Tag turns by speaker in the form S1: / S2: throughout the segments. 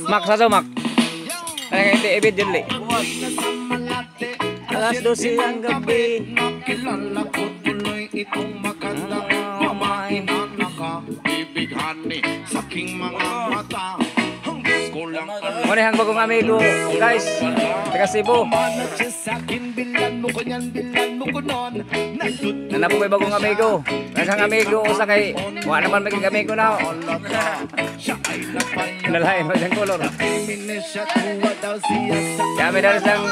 S1: Mak, sa Mak. Kaya hindi ibig din li. Alas 12 ang gabi.
S2: Nakilala ko tuloy itong magandang mamain na nakabibigani sa aking mga mata.
S1: Muna ang bagong amigo, guys. Taga Cebu. Nana po may bagong amigo. Nasang amigo sa kay wala naman may amigo na. Nalain mo siyang kolor. Kami dali sang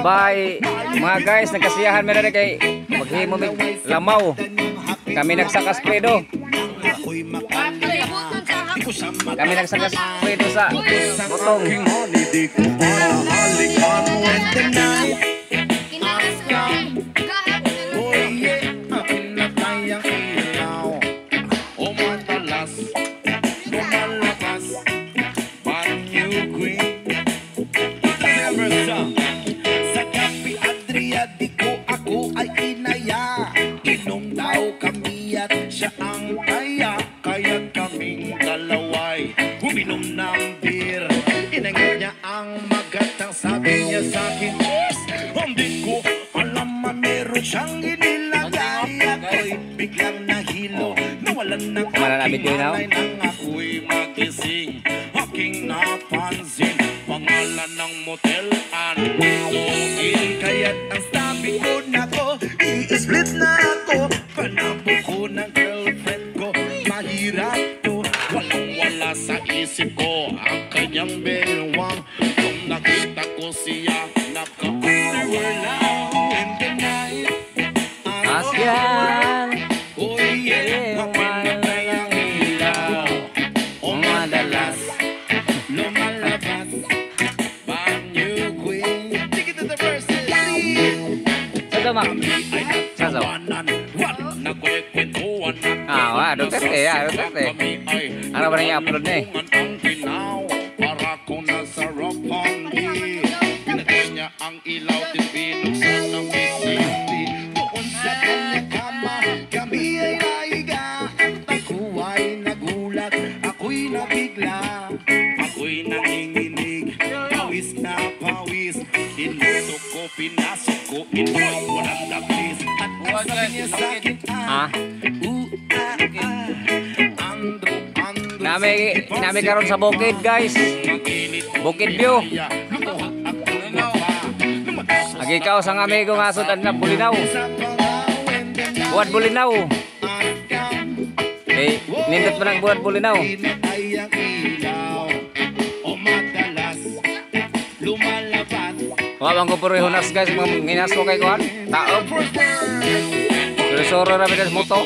S1: bye mga guys, nagkasiyahan mi na kay maghimo mig lamaw. Kami nagsakas predo. Kami nagsakas predo sa botong.
S2: Siya ang kaya, kaya kaming dalaway uminom ng beer. Inangit niya ang magatang, sabi niya sa akin, cheers! Hindi ko alam man meron siyang inilagay. Ako'y biglang nahilo, nawalan ng aking malay nang ako'y magising. Aking napansin, pangalan ng motel Antuin. Kaya't ang sabi ko na ko, i-split na ako. Panabo ko ng girlfriend ko, mahirap to. Walang-wala sa isip ko ang kanyang belwang. Kung nakita ko siya, naka-overlaw in the night.
S1: Asyan.
S2: Oh yeah, kapinatay ang ilaw. O madalas, lumalabas, banyo queen. Take it to the verse.
S1: Mak. Sasa. Ah, Duterte ya, Duterte. Ano ba niya upload ni?
S2: Para kung nasa Roppongi, pinatay niya ang ilaw, tinbinuksan ng bisindi. Doon sa kanyang kama, kami ay naiga. At ako ay nagulat, ako'y nabigla. Ako'y nanginginig, pawis na pawis. Inutok ko, pinasok ko, inuwang walang labis. At ang sabi niya sa akin
S1: Nami karon sa bukid, guys. Bukid view. Agi ka sang amigo nga sudan na Bulinaw. Buat Bulinaw. Eh, nindot man ang buat Bulinaw. Wabang ko puro hunas, guys, nginas ko kay kuan. Taob. Soro ra bidas moto.